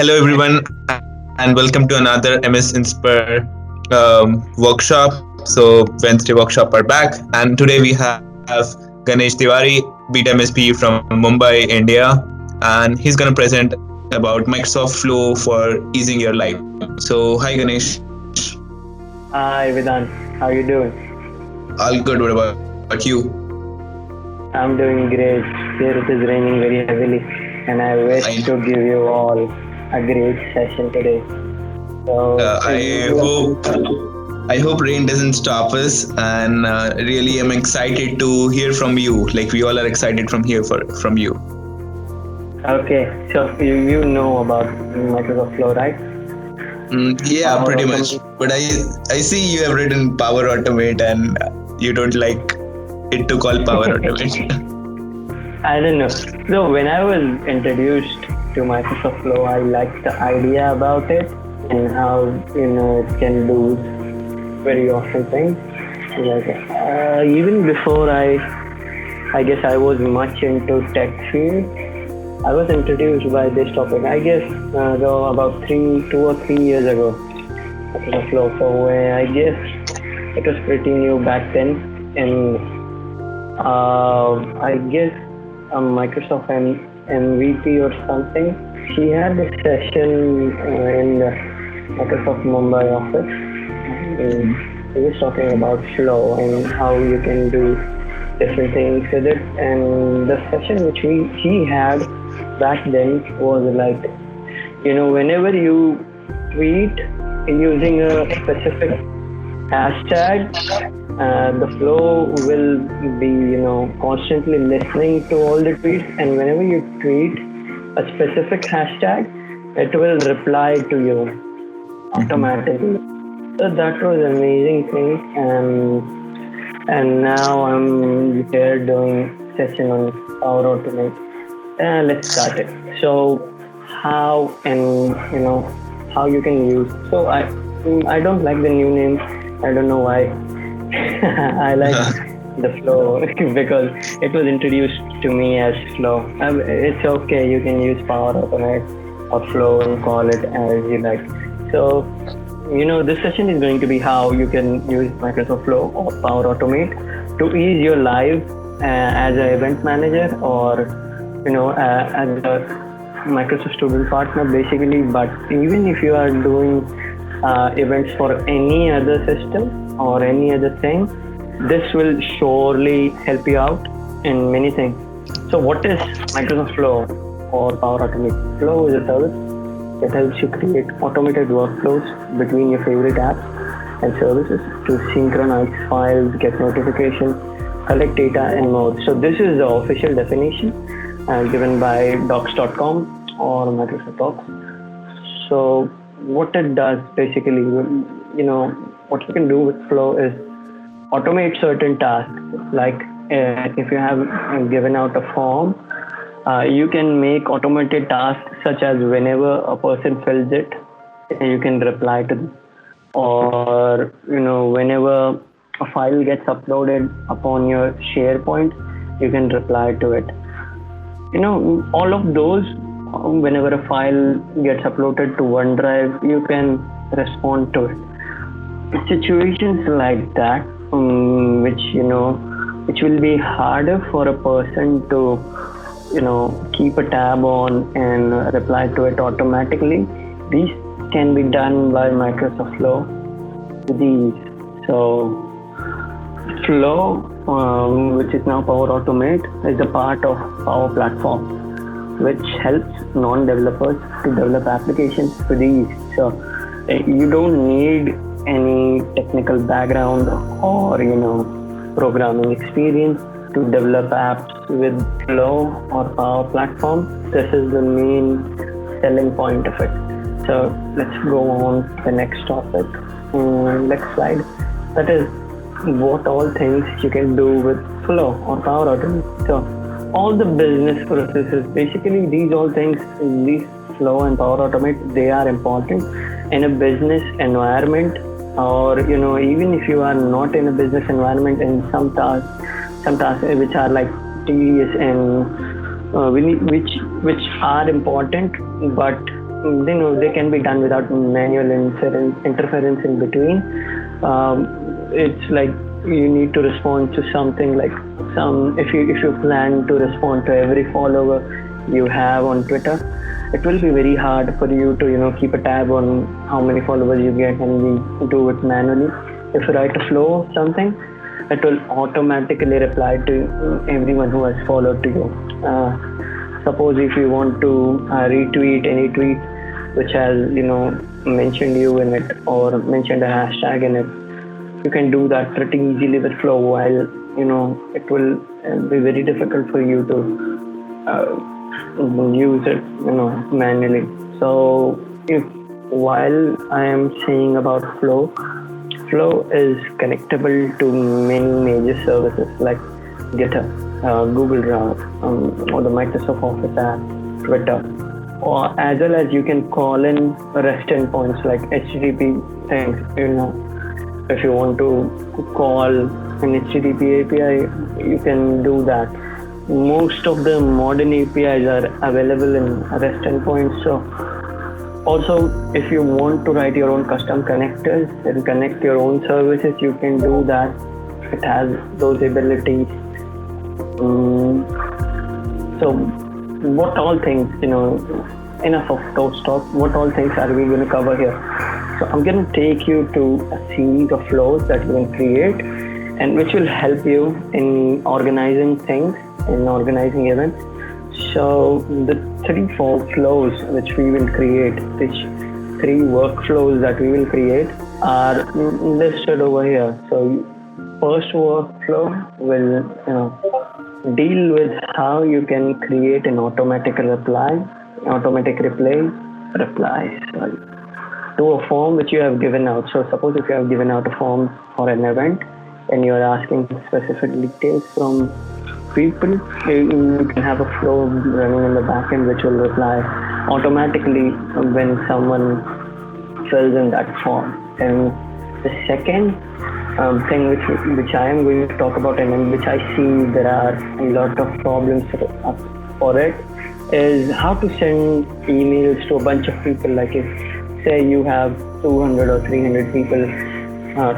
Hello everyone, and welcome to another MSInspir workshop. So Wednesday workshop are back, and today we have Ganesh Tiwari, Beat MSP from Mumbai, India, and he's gonna present about Microsoft Flow for easing your life. So hi Ganesh. Hi Vedant, how you doing? All good. What about you? I'm doing great. Here it is raining very heavily, and I wish I to give you all a great session today. So, as I usual, hope rain doesn't stop us, and really I'm excited to hear from you. Like we all are excited from here from you. okay. So you know about Microsoft Flow, right? Yeah, Power pretty much. Automate. But I see you have written Power Automate, and you don't like it to call Power Automate. I don't know. So when I was introduced to Microsoft Flow, I liked the idea about it and how it can do very awesome things. Like even before I guess I was much into tech field. I was introduced by this topic. I guess though about 2 or 3 years ago. Microsoft Flow. So I guess it was pretty new back then, and I guess Microsoft MVP or something. She had a session in the Microsoft Mumbai office. And he was talking about flow and how you can do different things with it. And the session which he had back then was like, whenever you tweet using a specific hashtag, the flow will be constantly listening to all the tweets, and whenever you tweet a specific hashtag, it will reply to you automatically. So that was an amazing thing, and now I'm here doing session on Power Automate. Let's start it. So how and how you can use. So I don't like the new name. I don't know why. I like the flow because it was introduced to me as flow. It's okay. You can use Power Automate or flow and call it as you like. So this session is going to be how you can use Microsoft Flow or Power Automate to ease your life as an event manager or as a Microsoft student partner basically. But even if you are doing events for any other system or any other thing, this will surely help you out in many things. So what is Microsoft Flow or Power Automate? Flow is a service that helps you create automated workflows between your favorite apps and services to synchronize files, get notifications, collect data, and more. So this is the official definition given by docs.com or Microsoft Docs. So what it does basically, what you can do with Flow is automate certain tasks. Like if you have given out a form, you can make automated tasks such as whenever a person fills it, you can reply to them. Or, whenever a file gets uploaded upon your SharePoint, you can reply to it. All of those, whenever a file gets uploaded to OneDrive, you can respond to it. Situations like that, which will be harder for a person to keep a tab on and reply to it automatically. These can be done by Microsoft Flow with ease. So Flow, which is now Power Automate, is a part of Power Platform, which helps non-developers to develop applications with ease. So you don't need any technical background or programming experience to develop apps with Flow or Power Platform. This is the main selling point of it. So let's go on to the next topic. Next slide. That is what all things you can do with Flow or Power Automate. So all the business processes, basically these all things, these Flow and Power Automate, they are important in a business environment, or even if you are not in a business environment, and some tasks which are like tedious and which are important, but they can be done without manual interference in between. It's like you need to respond to something like if you plan to respond to every follower you have on Twitter, it will be very hard for you to keep a tab on how many followers you get and you do it manually. If you write a flow of something, it will automatically reply to everyone who has followed to you. Suppose if you want to retweet any tweet which has mentioned you in it or mentioned a hashtag in it, you can do that pretty easily with flow, while it will be very difficult for you to use it manually. So while I am saying about flow is connectable to many major services like GitHub, Google Drive, or the Microsoft Office app, Twitter, or as well as you can call in REST endpoints like HTTP things. If you want to call an HTTP API, you can do that. Most of the modern APIs are available in REST endpoints. So also, if you want to write your own custom connectors and connect your own services, you can do that. It has those abilities. So what all things, enough of those talk, what all things are we going to cover here? So I'm going to take you to a series of flows that you can create and which will help you in organizing things, in organizing events. So the 3-4 flows which we will create, which 3 workflows that we will create are listed over here. So first workflow will deal with how you can create an automatic reply to a form which you have given out. So suppose if you have given out a form for an event and you are asking specific details from people, you can have a flow running in the backend which will reply automatically when someone fills in that form. And the second thing which I am going to talk about and which I see there are a lot of problems for it is how to send emails to a bunch of people. Like if say you have 200 or 300 people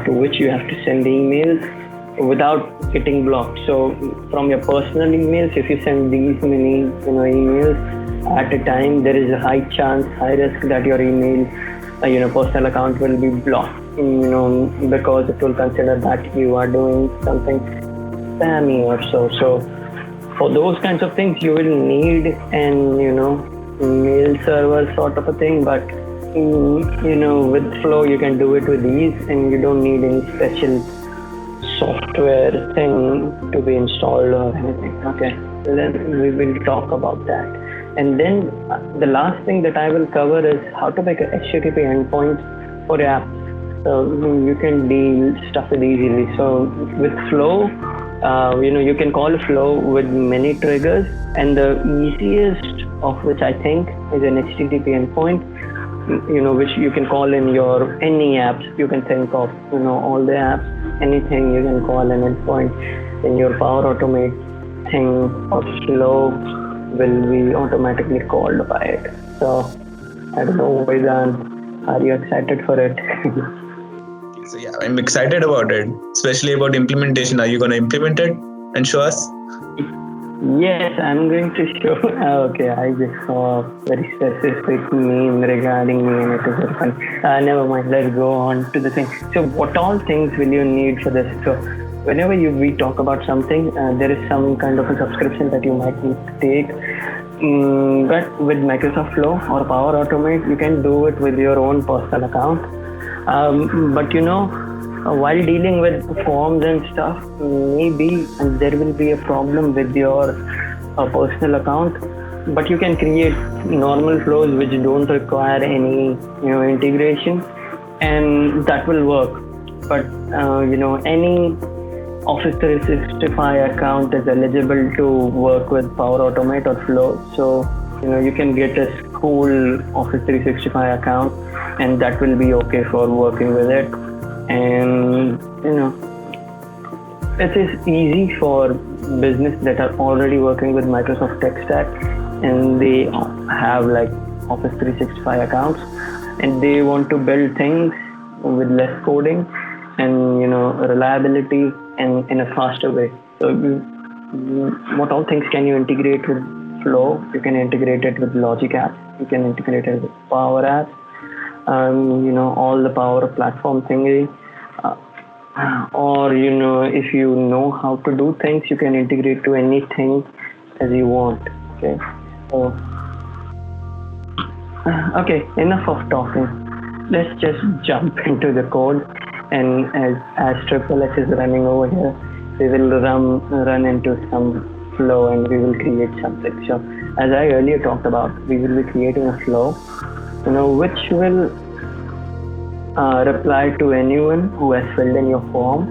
to which you have to send emails without getting blocked. So from your personal emails, if you send these many emails at a time, there is a high risk that your email personal account will be blocked, because it will consider that you are doing something spammy or so. So for those kinds of things you will need an mail server sort of a thing, but with Flow you can do it with ease and you don't need any special software thing to be installed or anything. Okay, then we will talk about that. And then the last thing that I will cover is how to make a HTTP endpoint for your app. So you can deal stuff with easily. So with Flow, you can call Flow with many triggers, and the easiest of which I think is an HTTP endpoint, which you can call in your any apps you can think of, all the apps, anything you can call an endpoint in your Power Automate thing or Flow will be automatically called by it. So I don't know, Vedant, are you excited for it? So yeah, I'm excited about it, especially about implementation. Are you going to implement it and show us? Yes, I'm going to show. Okay, I just saw a very specific meme regarding me and it is very fun. Never mind, let's go on to the thing. So what all things will you need for this? So whenever we talk about something, there is some kind of a subscription that you might need to take. But with Microsoft Flow or Power Automate, you can do it with your own personal account. But while dealing with forms and stuff, maybe there will be a problem with your personal account, but you can create normal flows which don't require any integration, and that will work. But any Office 365 account is eligible to work with Power Automate or Flow. So you can get a cool Office 365 account, and that will be okay for working with it. And it is easy for business that are already working with Microsoft Tech Stack, and they have like Office 365 accounts, and they want to build things with less coding and reliability and in a faster way. So what all things can you integrate with Flow? You can integrate it with Logic apps. You can integrate it with Power apps. All the Power Platform thingy. Or if you know how to do things, you can integrate to anything as you want. Okay. So okay, enough of talking. Let's just jump into the code. And as Triple X is running over here, we will run into some flow and we will create something. So as I earlier talked about, we will be creating a flow, which will reply to anyone who has filled in your form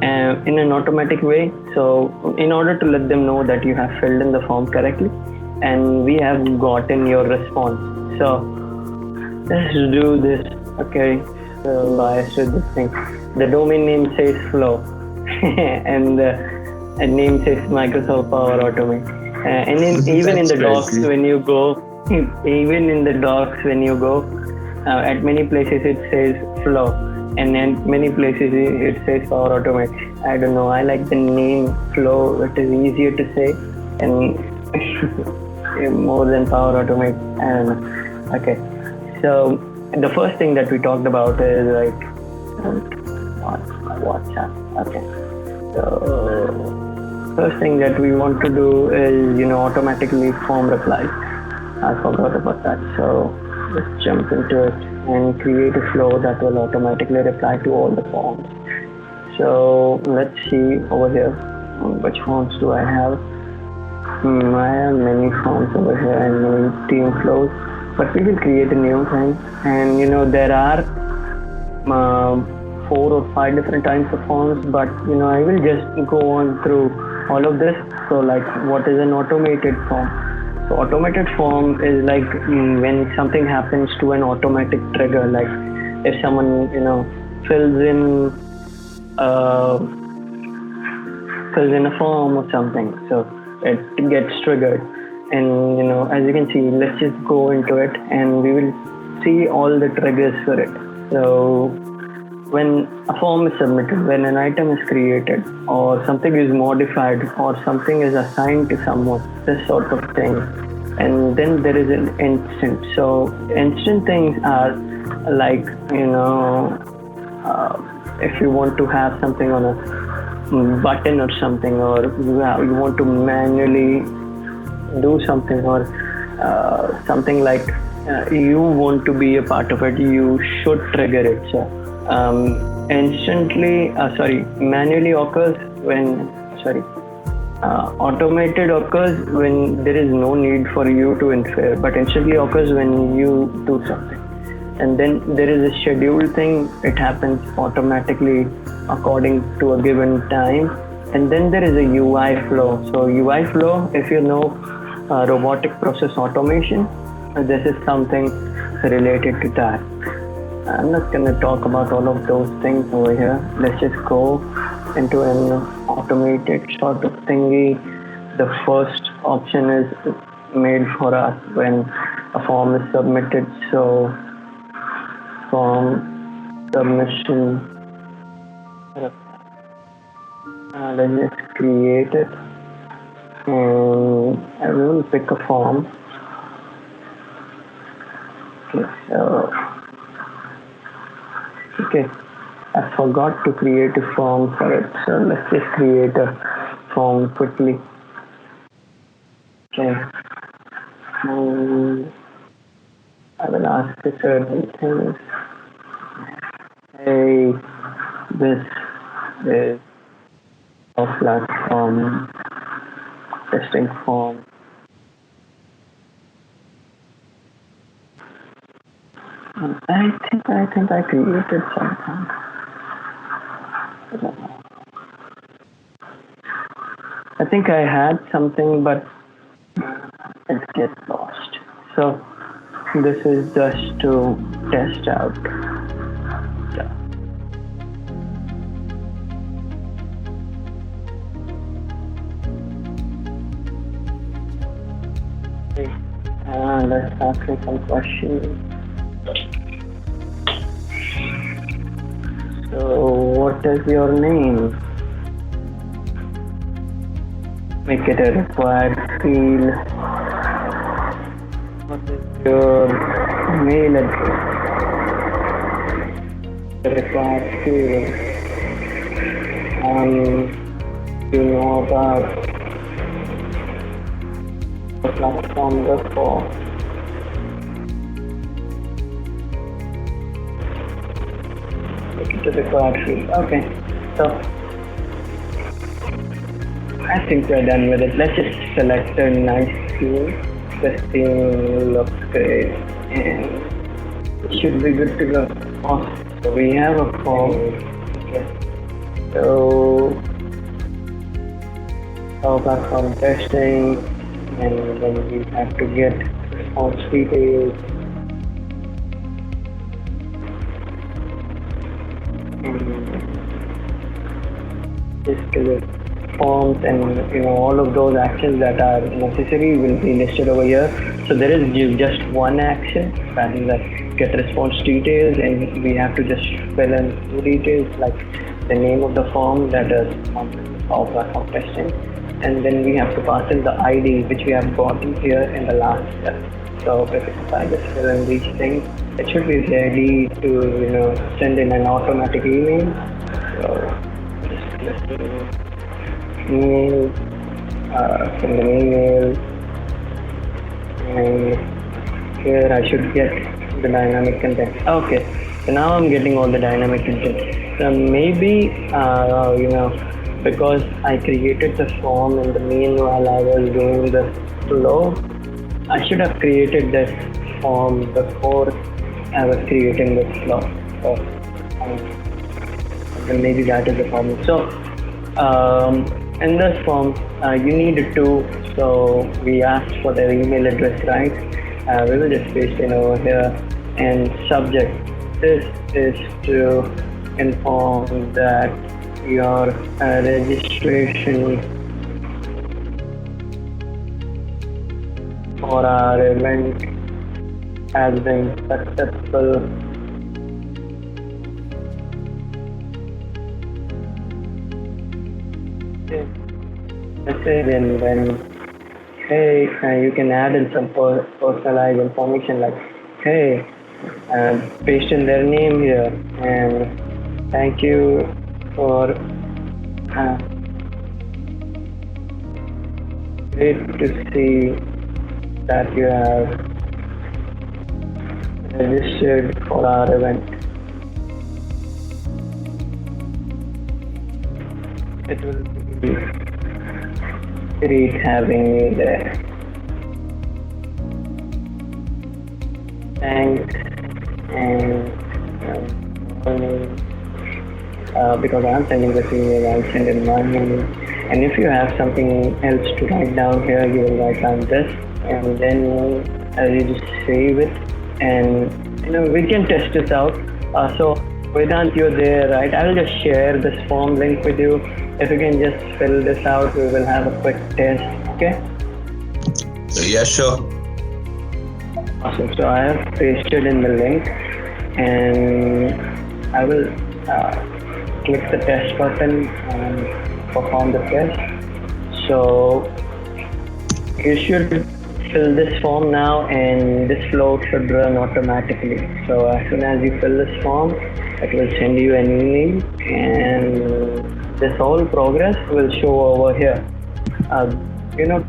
in an automatic way. So in order to let them know that you have filled in the form correctly and we have gotten your response. So let's do this. Okay, so biased with this thing. The domain name says Flow and the name says Microsoft Power Automate. And even in the docs when you go, at many places it says Flow, and at many places it says Power Automate. I don't know. I like the name Flow. It is easier to say and more than Power Automate. I don't know. Okay, so the first thing that we talked about is like WhatsApp. Okay, so first thing that we want to do is automatically form replies. I forgot about that. So let's jump into it and create a flow that will automatically reply to all the forms. So let's see over here, which forms do I have? I have many forms over here and many team flows, but we will create a new thing. And there are 4 or 5 different types of forms, but I will just go on through all of this. So like, what is an automated form? So automated form is like when something happens to an automatic trigger, like if someone fills in a form or something, so it gets triggered. And as you can see, let's just go into it and we will see all the triggers for it. So when a form is submitted, when an item is created, or something is modified, or something is assigned to someone, this sort of thing. And then there is an instant. So instant things are like, if you want to have something on a button or something, or you want to manually do something, or something like you want to be a part of it, you should trigger it. So manually occurs when, automated occurs when there is no need for you to infer, but instantly occurs when you do something. And then there is a scheduled thing, it happens automatically according to a given time. And then there is a UI flow. So UI flow, if you know robotic process automation, this is something related to that. I'm not going to talk about all of those things over here. Let's just go into an automated sort of thingy. The first option is made for us when a form is submitted. So form submission, let's just create it, and I will pick a form. Okay, I forgot to create a form for it, so let's just create a form quickly. Okay, I will ask the certain things. Hey, this is a platform testing form. I think I created something. I think I had something, but it gets lost. So this is just to test out. let's ask him some questions. So, what is your name? Make it a required field. What is your mail address? The required field. You know about the platform before. Make it a required field. Okay. So I think we're done with it. Let's just select a nice theme. This theme looks great and it should be good to go. Awesome. So we have a form. Okay. So our platform testing, and then we have to get response details. Just forms and all of those actions that are necessary will be listed over here. So there is just one action, that is like get response details, and we have to just fill in two details like the name of the form that is on our platform testing, and then we have to pass in the ID which we have gotten here in the last step. So if I just fill in these things, it should be ready to send in an automatic email. So just email, send an email, and here I should get the dynamic content. Okay, so now I'm getting all the dynamic content. So maybe because I created the form in the meanwhile I was doing the flow, I should have created this form before I was creating this flow. So maybe that is the problem. So in this form you need to, so we asked for their email address, right? We will just paste it over here, and subject, this is to inform that your registration for our event has been successful. Message, and then hey, you can add in some personalized information like hey, paste in their name here, and thank you for great to see that you have registered for our event. It will be great having you there. Thanks, and because I'm sending this email, I'll send in my name. And if you have something else to write down here, you will write down this, and then you just save it, and we can test this out. So Vedant, you're there, right? I will just share this form link with you. If you can just fill this out, we will have a quick test. Okay? Yeah, sure. Awesome. So I have pasted in the link, and I will click the test button and perform the test. So you should fill this form now, and this flow should run automatically. So as soon as you fill this form, it will send you an email, and this whole progress will show over here.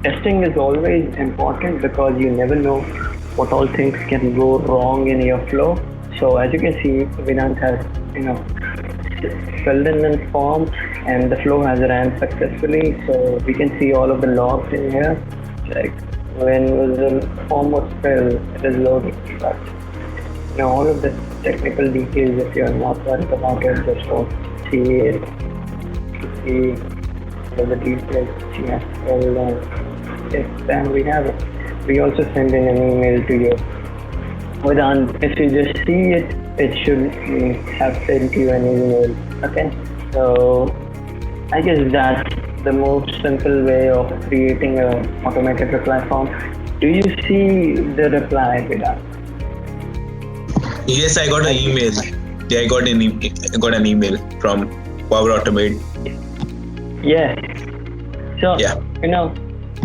Testing is always important because you never know what all things can go wrong in your flow. So as you can see, Vedant has filled in the form, and the flow has ran successfully. So we can see all of the logs in here. Like when the form was filled, it is loaded. But all of the technical details, if you are not worried about it, just don't see it. See all the details she has filled, and then we have it. We also send in an email to you. If you just see it, it should have sent you an email. Okay, so I guess that's the most simple way of creating an automated reply form. Do you see the reply to that? Yes, I got an email. Yeah, I got an email from Power Automate. Yes. So Yeah.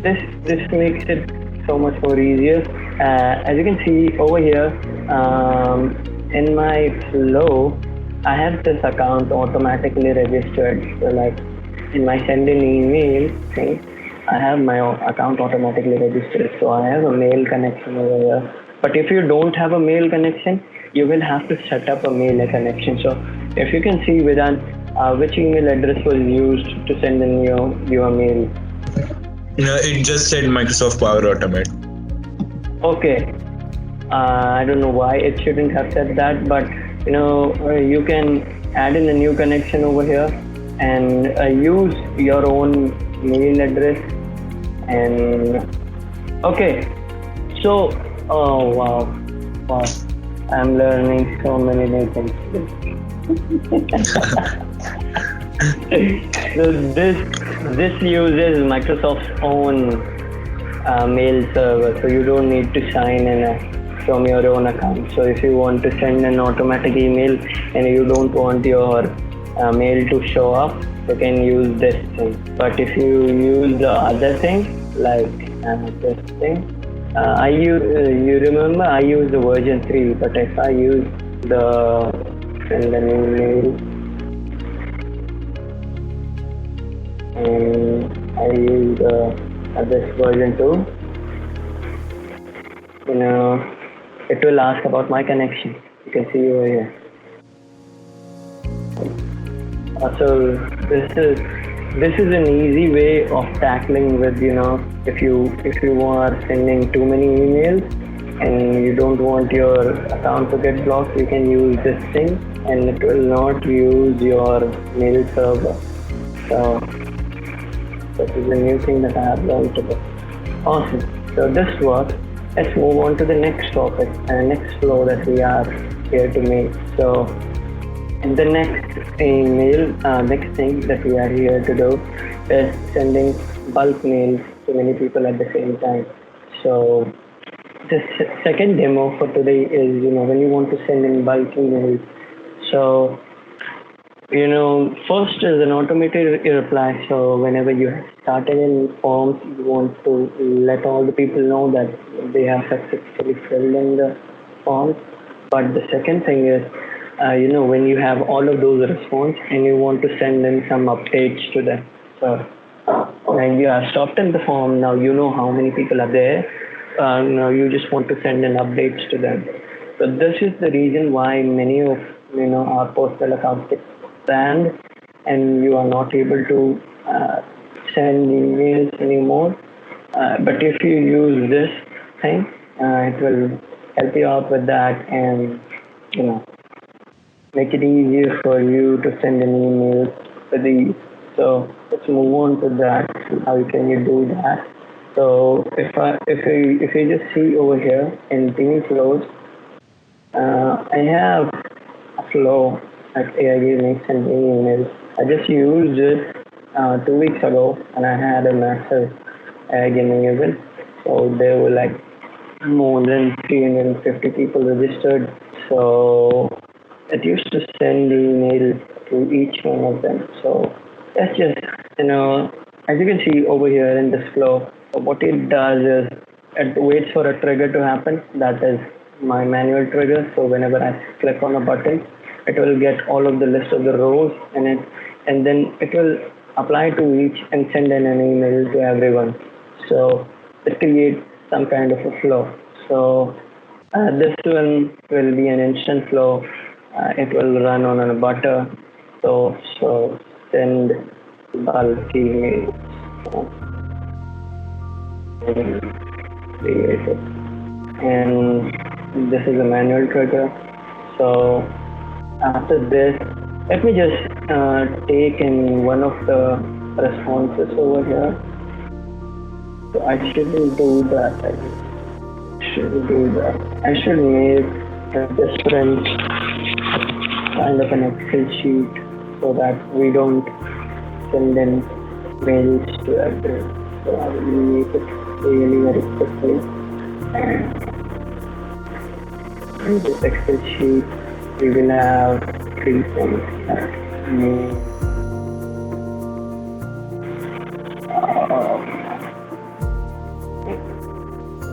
this makes it so much more easier. As you can see over here, in my flow, I have this account automatically registered. So like in my send an email thing, I have my account automatically registered. So I have a mail connection over here. But if you don't have a mail connection, you will have to set up a mail connection. So if you can see with which email address was used to send in your mail. No, it just said Microsoft Power Automate. Okay. I don't know why it shouldn't have said that, but you can add in a new connection over here and use your own mail address. And okay, so wow, I'm learning so many new things. So this uses Microsoft's own mail server, so you don't need to sign in from your own account. So if you want to send an automatic email and you don't want your mail to show up, you can use this thing. But if you use the other thing, like this thing, you remember I use the version 3, but if I use the send an email and I use this version 2, it will ask about my connection. You can see over here. So this is an easy way of tackling with if you are sending too many emails and you don't want your account to get blocked, you can use this thing and it will not use your mail server. So this is a new thing that I have learned today. Awesome. So this works. Let's move on to the next topic and next flow that we are here to make. So in the next email, next thing that we are here to do is sending bulk mails to many people at the same time. So the second demo for today is when you want to send in bulk emails. So first is an automated reply. So whenever you have started in forms, you want to let all the people know that they have successfully filled in the forms. But the second thing is, when you have all of those responses and you want to send in some updates to them. So when you have stopped in the form, now you know how many people are there. Now you just want to send in updates to them. So this is the reason why many of our personal accounts get banned and you are not able to send emails anymore. But if you use this thing, it will help you out with that and make it easier for you to send an email with ease. So let's move on to that. How can you do that? So if you just see over here in team flows, I have a flow at AIG makes sending emails. I just used it 2 weeks ago and I had a massive gaming event. So there were like more than 350 people registered. So it used to send email to each one of them. So that's just, as you can see over here in this flow, what it does is it waits for a trigger to happen. That is my manual trigger. So whenever I click on a button, it will get all of the list of the rows and then it will apply to each and send in an email to everyone. So it creates some kind of a flow. So this one will be an instant flow. It will run on a butter. So send bulk emails. Create it. And this is a manual trigger. So after this, let me just take in one of the responses over here. So I shouldn't do that. I shouldn't do that. I should make a different kind of an Excel sheet so that we don't send in mails to everyone. So I will make it really very quickly. In this Excel sheet, we will have three things.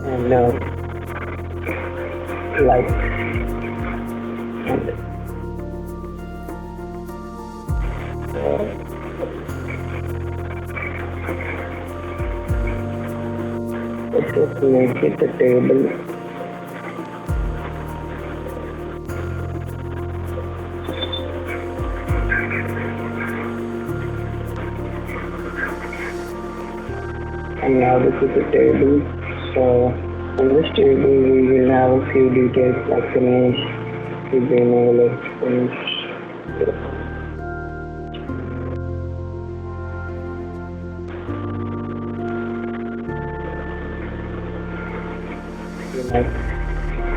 And like and let's just make it a table. And now this is a table. So in this table we will have a few details like Ganesh, his email, like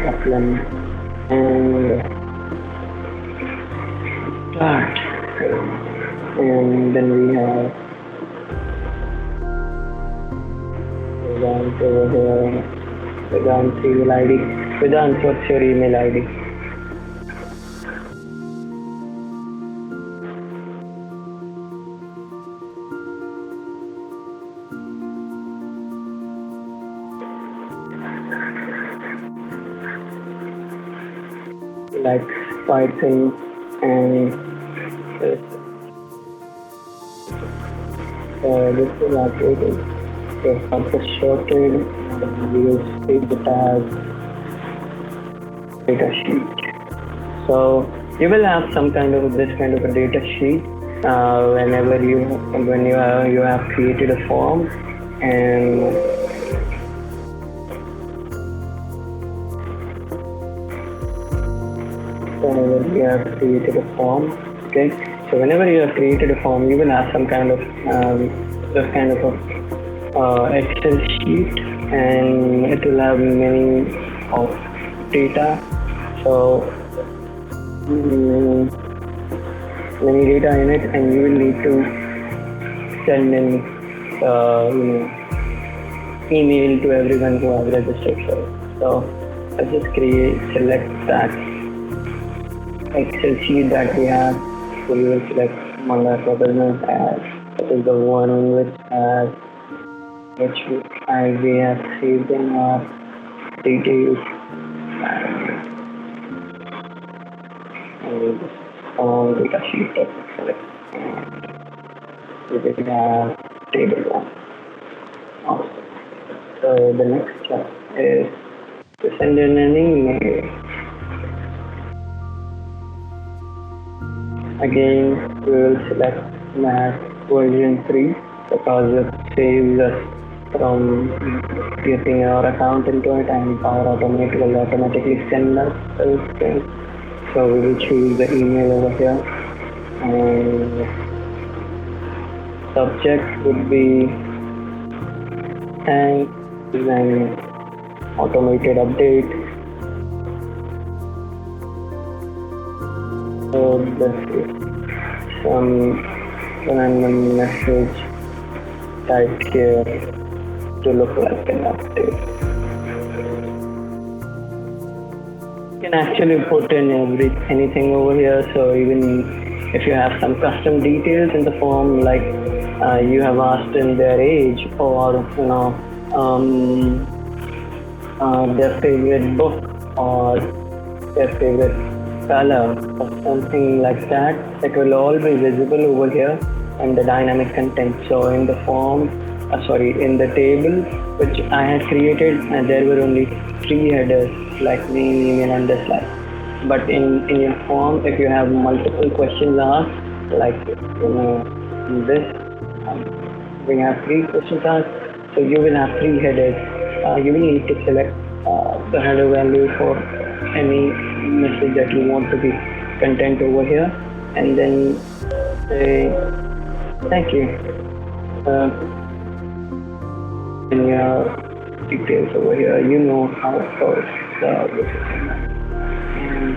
problem and start. And then we have Vedant over here. Vedant's email ID. Vedant, what's your email ID? Like Python and this. This is our table. So for the sorted, we will save it as data sheet. So you will have some kind of this kind of a data sheet whenever you have created a form and whenever you have created a form. Okay, so whenever you have created a form, you will have some kind of this kind of a Excel sheet, and it will have many of data. So many data in it, and you will need to send in email to everyone who has registered for it. So let's just select that Excel sheet that we have. So we will select Manda for business as that is the one which we have saved in our details. And this form data sheet that we select. And we will have table one. Also. So the next step is to send in an email. Again, we will select Mac version 3 because it saves us from getting our account into it, and Power Automate will automatically send us those things. So we will choose the email over here, and subject would be thanks and automated update. So this is some random message typed here to look like an update. You can actually put in anything over here. So even if you have some custom details in the form, like you have asked in their age or their favorite book or their favorite color or something like that, it will all be visible over here in the dynamic content. So in the form, in the table which I had created, there were only 3 headers like name, email and dislike. But in your form, if you have multiple questions asked, like this, we have 3 questions asked, so you will have 3 headers. You will need to select the header value for any message that you want to be content over here, and then say thank you in your details over here. You know how it goes. So this is and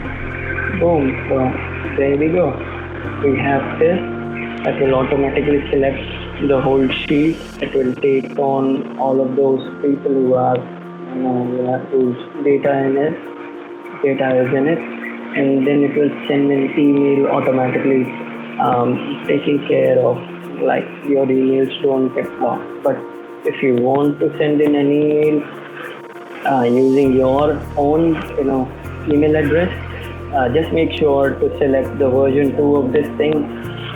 boom. So there we go. We have this that will automatically select the whole sheet. It will take on all of those people who have you have to data in it, data is in it, and then it will send an email automatically, taking care of like your emails don't get blocked. But if you want to send in an email using your own email address, just make sure to select the version 2 of this thing,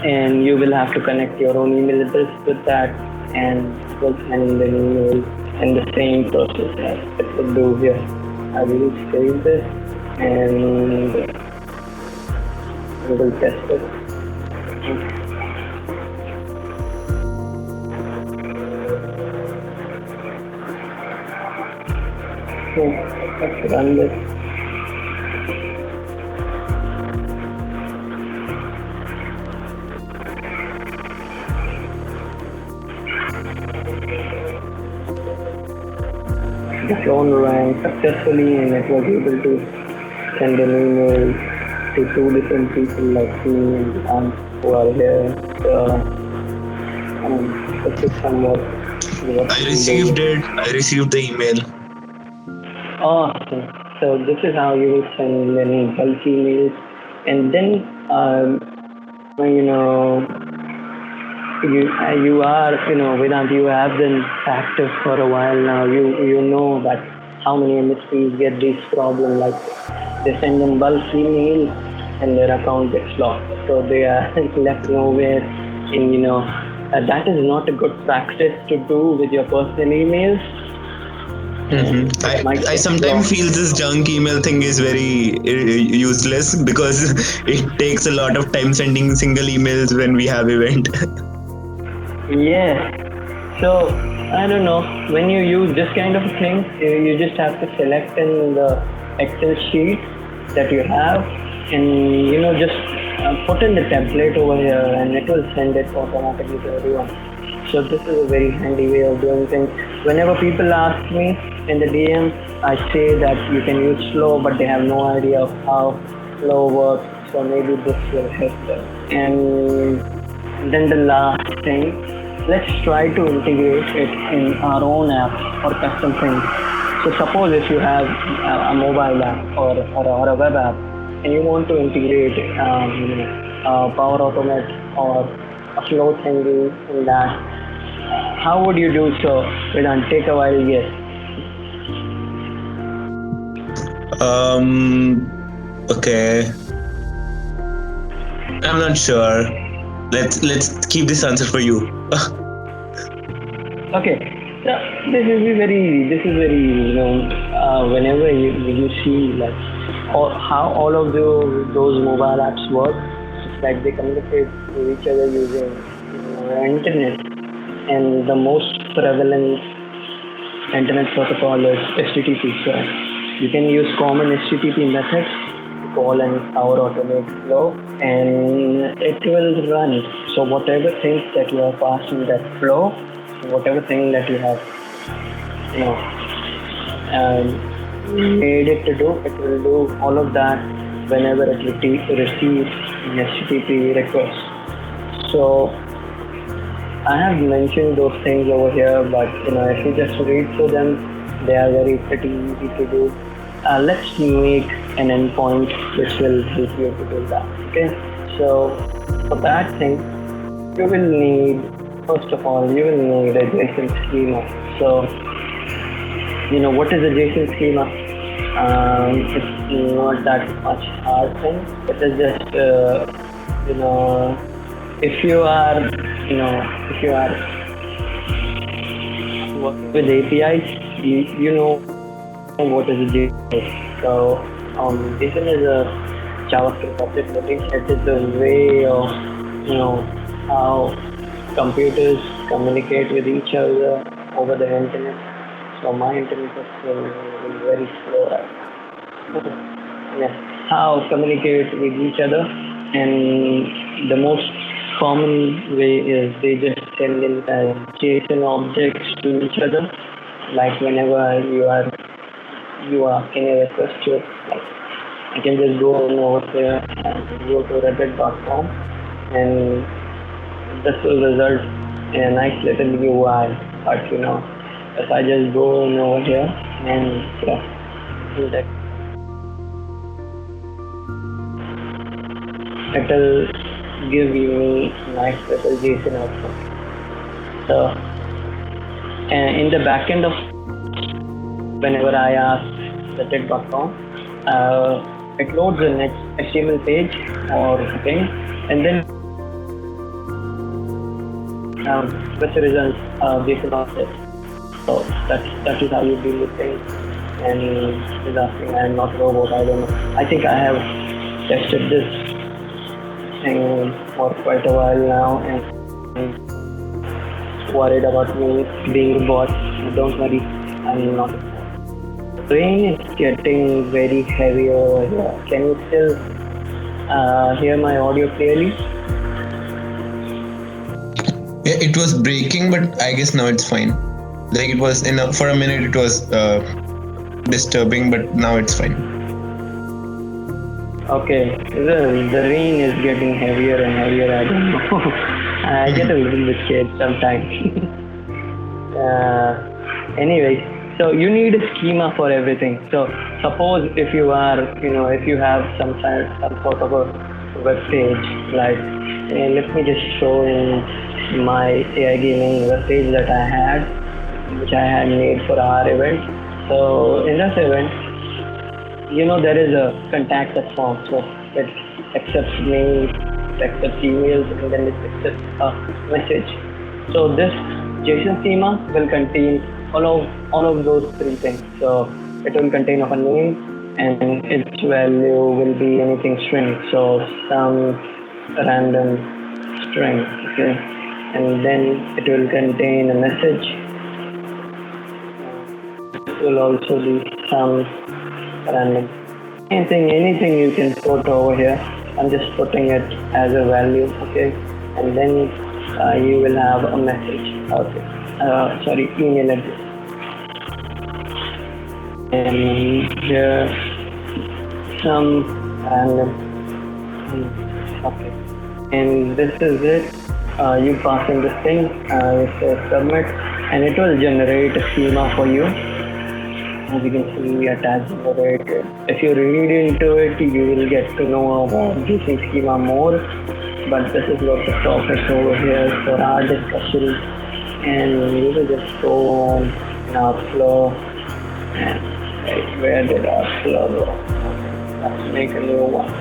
and you will have to connect your own email address with that, and it will send an email in the same process as it will do here. I will save this and we will test it. So let's run this. The phone rang successfully and it was able to send an email to 2 different people like me and who are here. This is somewhat. I received it. I received the email. Awesome. So this is how you will send any bulk emails, and then you are Vedant, you have been active for a while now. You know that how many MSPs get this problem, like they send in bulk emails and their account gets locked, so they are left nowhere. And that is not a good practice to do with your personal emails. I sometimes feel this junk email thing is very useless because it takes a lot of time sending single emails when we have event. Yeah. So I don't know, when you use this kind of thing, you just have to select in the Excel sheet that you have, and just put in the template over here, and it will send it automatically to everyone. So this is a very handy way of doing things. Whenever people ask me in the DM, I say that you can use Flow, but they have no idea of how Flow works. So maybe this will help them. And then the last thing, let's try to integrate it in our own app or custom things. So suppose if you have a mobile app or a web app, and you want to integrate Power Automate or a Flow thingy in that, how would you do so? Vedant, take a while, yes. Okay. I'm not sure. Let's keep this answer for you. Okay. So this is very whenever you see like how all of those mobile apps work, it's like they communicate with each other using internet, and the most prevalent internet protocol is HTTP. So you can use common HTTP methods to call and Power Automate Flow, and it will run. So whatever things that you have passed in that flow, whatever thing that you have made it to do, it will do all of that whenever it receives an HTTP request. So I have mentioned those things over here, but if you just read through them, they are pretty easy to do. Let's make an endpoint which will help you to do that. Okay, so for that thing, you will need, first of all, you will need a JSON schema. So what is a JSON schema? It's not that much hard thing. It is just if you are working with APIs, you know what is a JSON. So JSON is a JavaScript object notation. It is the way of how computers communicate with each other over the internet. So my internet is very slow right now. Yes, how communicate with each other, and the most common way is they just send in JSON objects to each other. Like whenever you are asking a request to, like, I can just go over there and go to reddit.com, and this will result in a nice little UI. But if I just go over here and yeah, that it'll give you nice little JSON output. So in the backend of whenever I ask the tech.com, it loads an HTML page or thing, and then which results JSON object. So that is how you deal with things. And is asking, I am not a robot, I don't know. I think I have tested this thing for quite a while now and worried about me being a bot. Don't worry, I'm not a bot. Rain is getting very heavy over here. Can you still hear my audio clearly? Yeah, it was breaking, but I guess now it's fine. Like it was for a minute it was disturbing, but now it's fine. Okay, the rain is getting heavier and heavier. I don't know. I get a little bit scared sometimes. Anyway, so you need a schema for everything. So suppose if you are, if you have some sort of a web page, like let me just show in my AI gaming web page that I had, which I had made for our event. So in this event, there is a contact us form, so it accepts mails, it accepts emails, and then it accepts a message. So this JSON schema will contain all of those three things. So it will contain of a name, and its value will be anything string, so some random string, okay, and then it will contain a message. It will also be some random anything you can put over here. I'm just putting it as a value, okay, and then you will have a message, okay, email address, and here some random, okay, and this is it. You pass in this thing, you say submit, and it will generate a schema for you. As you can see, attached generated. If you read into it, you will get to know about JSON schema more. But this is what the topic over here for our discussion. And we will just go on in our flow. And where did our flow go? Let's make a new one.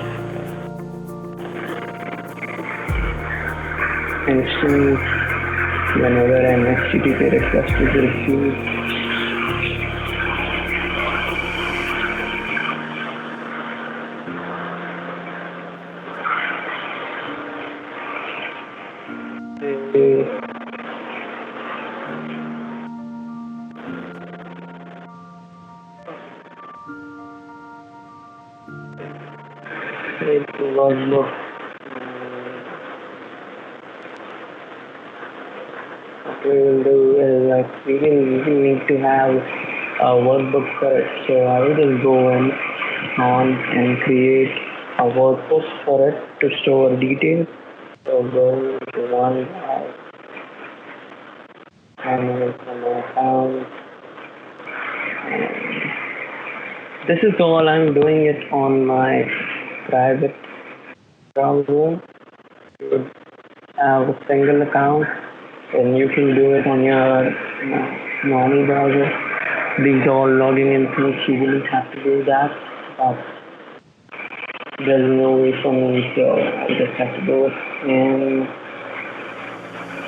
And see whenever an HTTP request is received. Workbook. What we will do is we will need to have a workbook for it. So I will just go on and create a workbook for it to store details. So go to one and account. This is all I'm doing it on my private browser. You would have a single account, and you can do it on your normal browser. These all logging in things, you will have to do that, but there's no way for me, so I just have to do it. And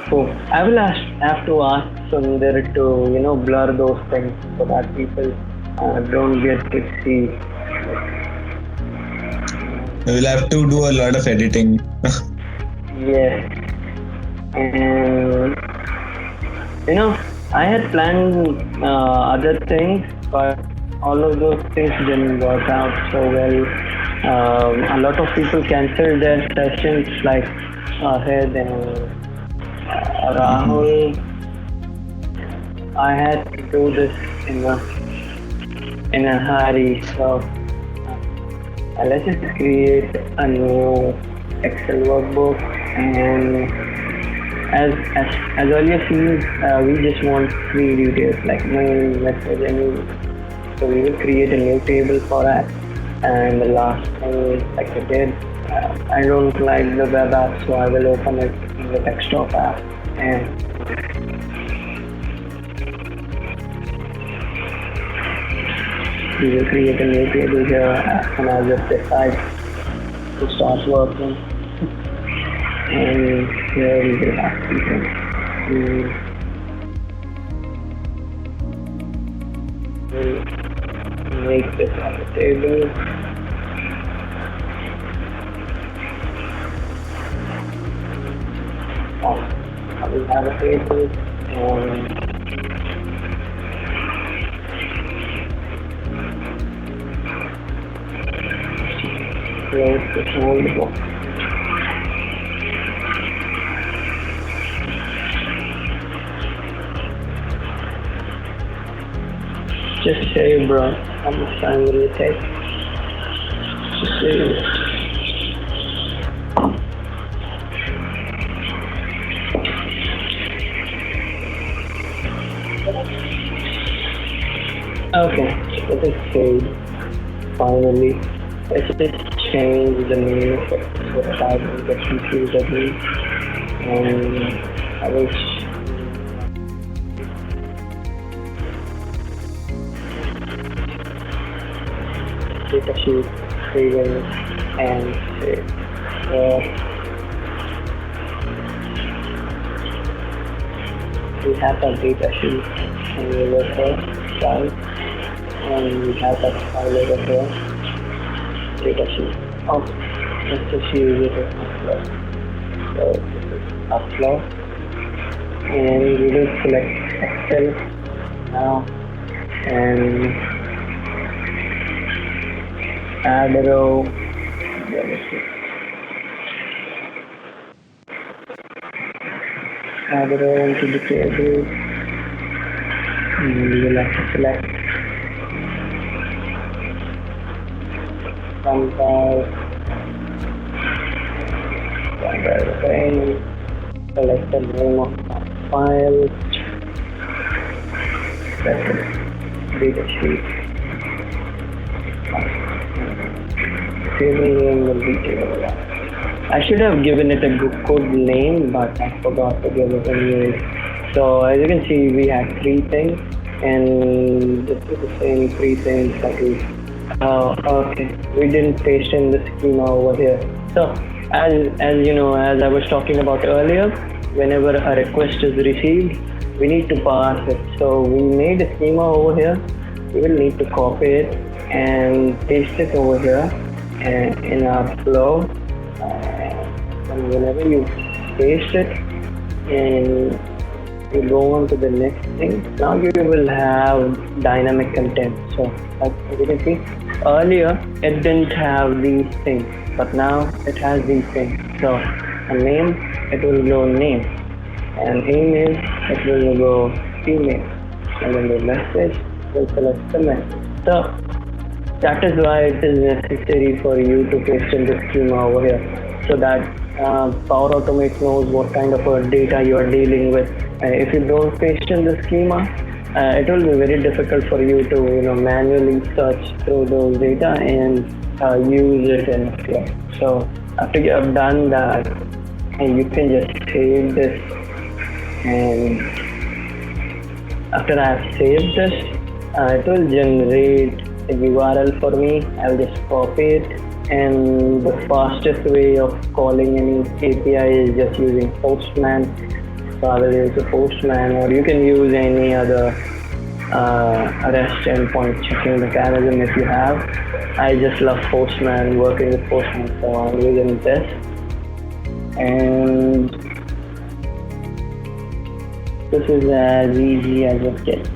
so I will have to ask Sundar to blur those things so that people don't get to see. We'll have to do a lot of editing. Yes. And I had planned other things, but all of those things didn't work out so well. A lot of people canceled their sessions, like Ahmed and Rahul. I had to do this in a hurry, so let's just create a new Excel workbook. And as earlier seen, we just want three details like name, message, and So we will create a new table for that. And the last thing, like I did, I don't like the web app, so I will open it in the desktop app. And we will create a new table here, and I'll just decide to start working. And here we will have to make this on the table. I will have a table and close this whole book. Just say, bro, how much time will it take? Just say it. Okay, it is saved. Finally, let's just change the name of it so that I don't get confused again. And I will data sheet, saving, and save. We have that data sheet and we will here, right? And we have that file over here, data sheet. Oh, let's just use it as upload. So this is upload, and we will select Excel now and add a row. Add a row into the table. And we will have to select compile the name, select the name of the file, select data sheet. Table name will be table. I should have given it a good name, but I forgot to give it anyway. So as you can see, we had 3 things, and this is the same 3 things that we. Okay, we didn't paste in the schema over here. So as you know, as I was talking about earlier, whenever a request is received, we need to parse it. So we made a schema over here. We will need to copy it and paste it over here and in our flow. And whenever you paste it and you go on to the next thing, now you will have dynamic content. So as you can see, earlier it didn't have these things, but now it has these things. So a name, it will go name, and email, it will go email, and then the message will select the message. So that is why it is necessary for you to paste in the schema over here, so that Power Automate knows what kind of data you are dealing with. If you don't paste in the schema, it will be very difficult for you to manually search through those data and use it in Flow. So after you have done that, and you can just save this, and after I have saved this, it will generate a URL for me. I'll just copy it, and the fastest way of calling any API is just using Postman. So I will use the Postman, or you can use any other REST endpoint checking mechanism if you have. I just love Postman, working with Postman, so I'm using this. And this is as easy as it gets.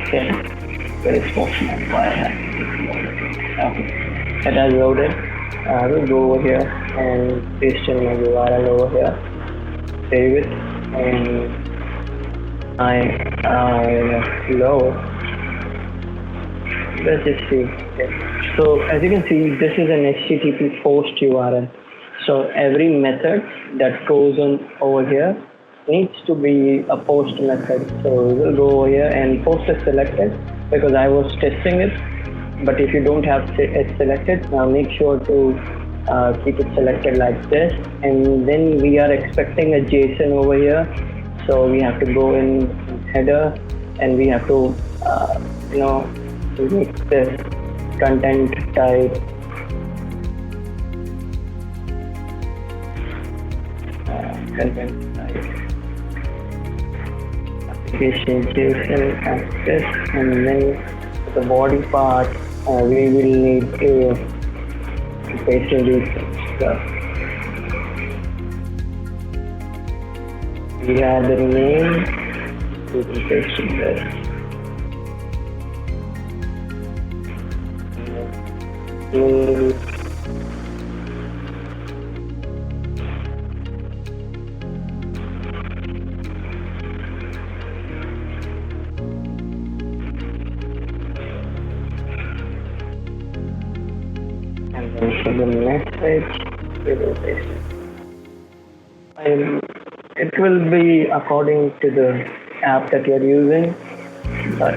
Okay, where is Postman? Why I have okay. It has loaded. I will go over here and paste in my URL over here, save it, and I load. Let's just see. Okay. So as you can see, this is an HTTP post URL. So every method that goes on over here needs to be a post method. So we will go over here, and post is selected. because I was testing it. But if you don't have it selected, now make sure to keep it selected like this. And then we are expecting a JSON over here. So we have to go in header and we have to, make this content type application JSON access, and then the body part we will need to paste in these stuff. We have the name, we can paste in this. And then for the message, we will paste it. It will be according to the app that you're using, but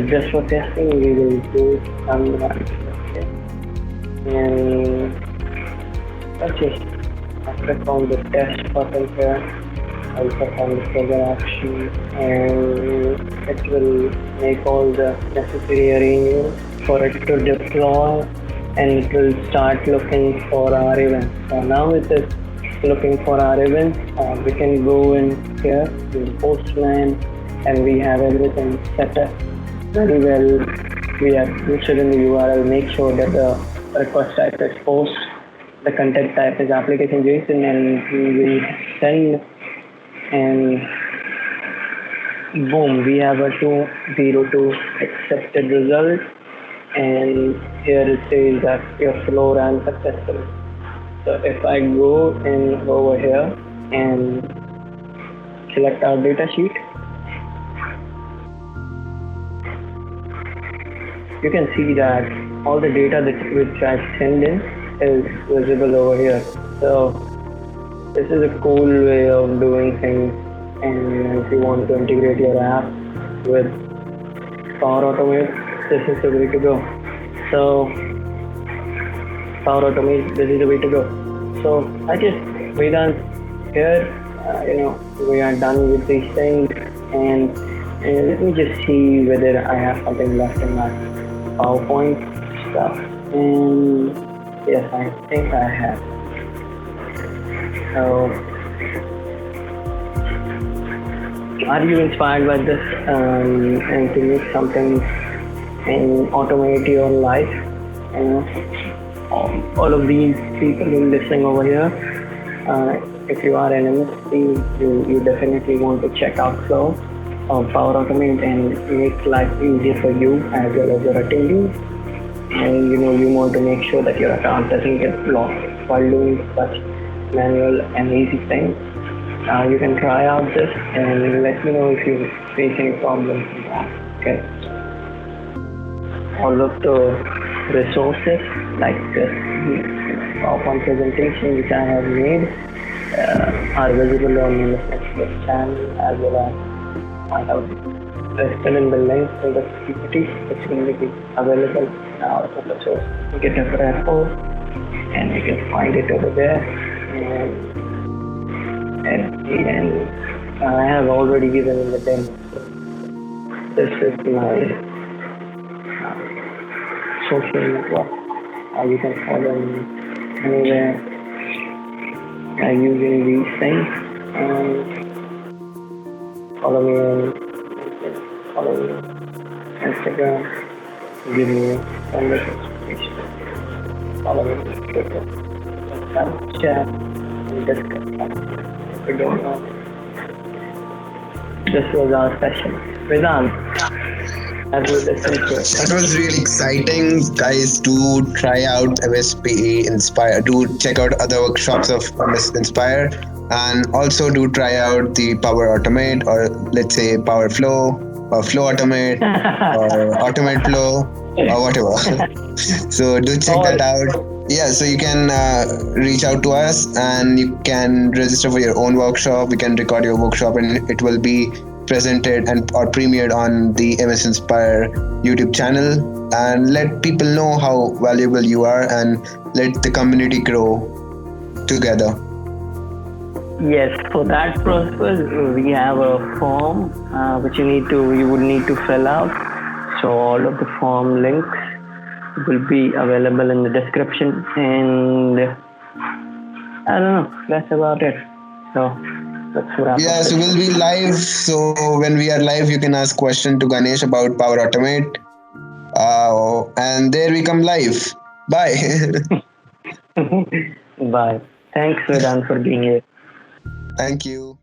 just for testing, we will do some okay. And let's just click on the test button here. I'll click on the further action, and it will make all the necessary arrangements for it to deploy, and it will start looking for our events. So now it is looking for our events. We can go in here to Postman, and we have everything set up very well. We have listed in the URL. Make sure that the request type is post, the content type is application JSON, and we send, and boom, we have a 202 accepted result. And here it says that your flow ran successfully. So if I go in over here and select our data sheet, you can see that all the data which I send in is visible over here. So this is a cool way of doing things. And if you want to integrate your app with Power Automate, this is the way to go. So Power Automate, this is the way to go. So we're done here. We are done with these things, and let me just see whether I have something left in my PowerPoint stuff. And yes, I think I have. So are you inspired by this and to make something and automate your life? All of these people who are listening over here, if you are an MSP, you definitely want to check out Flow or Power Automate and make life easier for you as well as your attendees. And you want to make sure that your account doesn't get blocked while doing such manual and easy things. You can try out this and let me know if you face any problems with that. Okay. All of the resources like this PowerPoint presentation which I have made are visible on the MSInspir channel, as well as I have listed in the link in the PPT. It's going to be available now as a source. You get a repo and you can find it over there. And I have already given in the demo. This is my social network. You can follow me anywhere using these things, and follow me on Instagram, give me some notifications, follow me on Twitter, have a chat and discuss. If you don't know, this was our session. Vedant, as we listen to it. That was really exciting, guys. Do try out MSPInspire. Do check out other workshops of MSInspire, and also do try out the Power Automate, or let's say Power Flow, or Flow Automate, or Automate Flow, or whatever. So do check that out. Yeah, so you can reach out to us, and you can register for your own workshop. We can record your workshop, and it will be presented and or premiered on the MSInspire YouTube channel, and let people know how valuable you are and let the community grow together. Yes, for that process, we have a form which you would need to fill out. So all of the form links will be available in the description, and I don't know, that's about it. So let's wrap Yeah, up so this we'll one. be live. So when we are live, you can ask question to Ganesh about Power Automate. And there we come live. Bye. Bye. Thanks, Vedant, for being here. Thank you.